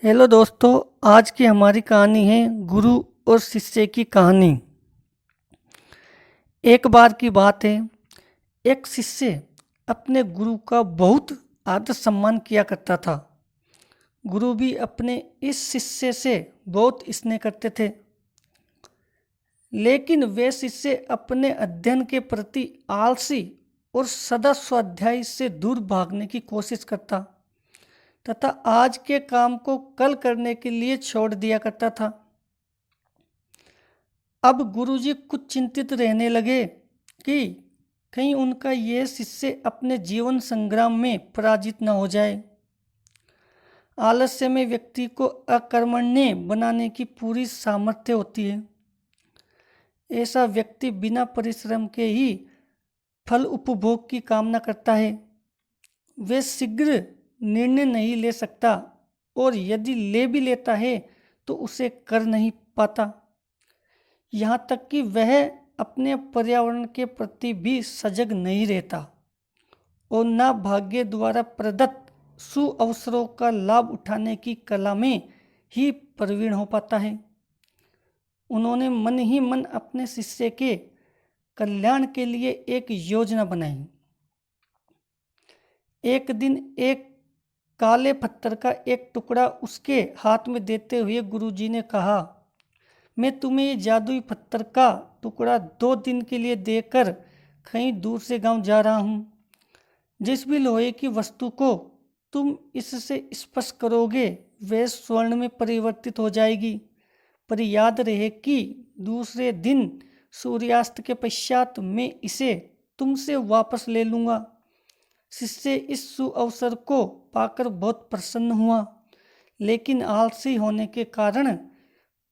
Hello दोस्तों। आज की हमारी कहानी है गुरु और शिष्य की कहानी। एक बार की बात है, एक शिष्य अपने गुरु का बहुत आदर सम्मान किया करता था। गुरु भी अपने इस शिष्य से बहुत स्नेह करते थे, लेकिन वे शिष्य अपने अध्ययन के प्रति आलसी और सदा स्वाध्याय से दूर भागने की कोशिश करता तथा आज के काम को कल करने के लिए छोड़ दिया करता था। अब गुरुजी कुछ चिंतित रहने लगे कि कहीं उनका यह शिष्य अपने जीवन संग्राम में पराजित न हो जाए। आलस्य में व्यक्ति को अकर्मण्य बनाने की पूरी सामर्थ्य होती है। ऐसा व्यक्ति बिना परिश्रम के ही फल उपभोग की कामना करता है। वे शीघ्र निर्णय नहीं ले सकता और यदि ले भी लेता है तो उसे कर नहीं पाता। यहाँ तक कि वह अपने पर्यावरण के प्रति भी सजग नहीं रहता और न भाग्य द्वारा प्रदत्त सुअवसरों का लाभ उठाने की कला में ही प्रवीण हो पाता है। उन्होंने मन ही मन अपने शिष्य के कल्याण के लिए एक योजना बनाई। एक दिन एक काले पत्थर का एक टुकड़ा उसके हाथ में देते हुए गुरुजी ने कहा, मैं तुम्हें ये जादुई पत्थर का टुकड़ा 2 दिन के लिए देकर कहीं दूर से गांव जा रहा हूँ। जिस भी लोहे की वस्तु को तुम इससे स्पर्श करोगे वह स्वर्ण में परिवर्तित हो जाएगी, पर याद रहे कि दूसरे दिन सूर्यास्त के पश्चात मैं इसे तुमसे वापस ले लूँगा। शिष्य इस सुअवसर को पाकर बहुत प्रसन्न हुआ, लेकिन आलसी होने के कारण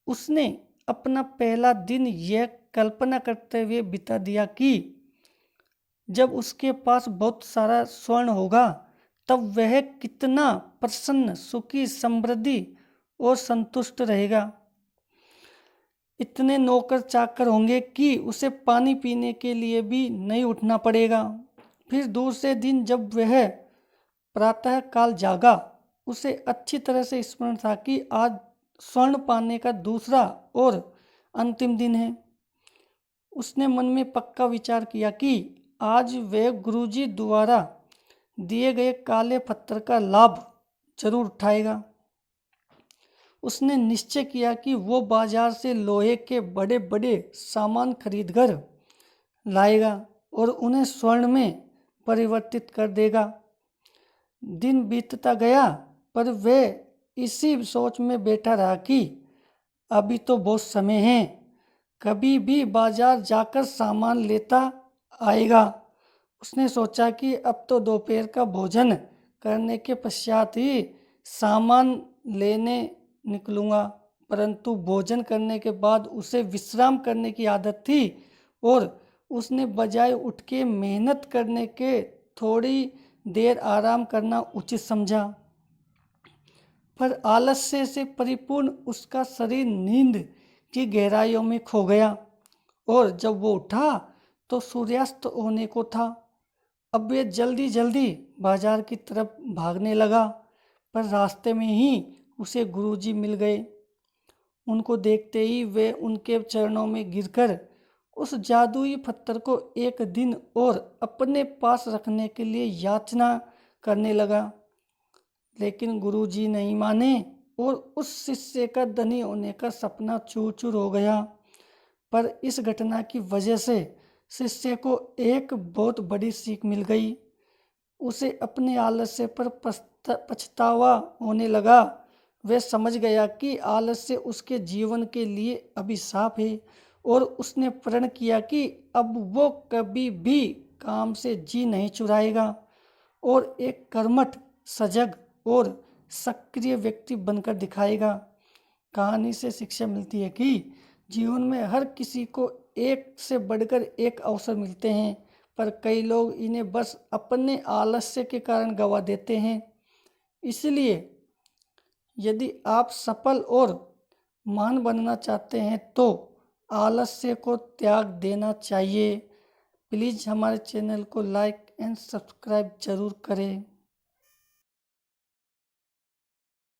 उसने अपना पहला दिन यह कल्पना करते हुए बिता दिया कि जब उसके पास बहुत सारा स्वर्ण होगा तब वह कितना प्रसन्न, सुखी, समृद्धि और संतुष्ट रहेगा। इतने नौकर चाकर होंगे कि उसे पानी पीने के लिए भी नहीं उठना पड़ेगा। फिर दूसरे दिन जब वह प्रातः काल जागा, उसे अच्छी तरह से स्मरण था कि आज स्वर्ण पाने का दूसरा और अंतिम दिन है। उसने मन में पक्का विचार किया कि आज वह गुरुजी द्वारा दिए गए काले पत्थर का लाभ जरूर उठाएगा। उसने निश्चय किया कि वो बाजार से लोहे के बड़े बड़े सामान खरीदकर लाएगा और उन्हें स्वर्ण में परिवर्तित कर देगा। दिन बीतता गया, पर वह इसी सोच में बैठा रहा कि अभी तो बहुत समय है, कभी भी बाजार जाकर सामान लेता आएगा। उसने सोचा कि अब तो दोपहर का भोजन करने के पश्चात ही सामान लेने निकलूँगा, परंतु भोजन करने के बाद उसे विश्राम करने की आदत थी और उसने बजाय उठ के मेहनत करने के थोड़ी देर आराम करना उचित समझा। पर आलस्य से परिपूर्ण उसका शरीर नींद की गहराइयों में खो गया और जब वो उठा तो सूर्यास्त होने को था। अब वे जल्दी जल्दी बाजार की तरफ भागने लगा, पर रास्ते में ही उसे गुरुजी मिल गए। उनको देखते ही वे उनके चरणों में गिरकर उस जादुई पत्थर को एक दिन और अपने पास रखने के लिए याचना करने लगा, लेकिन गुरुजी नहीं माने और उस शिष्य का धनी होने का सपना चूर चूर हो गया। पर इस घटना की वजह से शिष्य को एक बहुत बड़ी सीख मिल गई। उसे अपने आलस्य पर पछतावा होने लगा। वह समझ गया कि आलस्य उसके जीवन के लिए अभिशाप है और उसने प्रण किया कि अब वो कभी भी काम से जी नहीं चुराएगा और एक कर्मठ, सजग और सक्रिय व्यक्ति बनकर दिखाएगा। कहानी से शिक्षा मिलती है कि जीवन में हर किसी को एक से बढ़कर एक अवसर मिलते हैं, पर कई लोग इन्हें बस अपने आलस्य के कारण गंवा देते हैं। इसलिए यदि आप सफल और महान बनना चाहते हैं तो आलस्य को त्याग देना चाहिए। प्लीज़ हमारे चैनल को लाइक एंड सब्सक्राइब जरूर करें।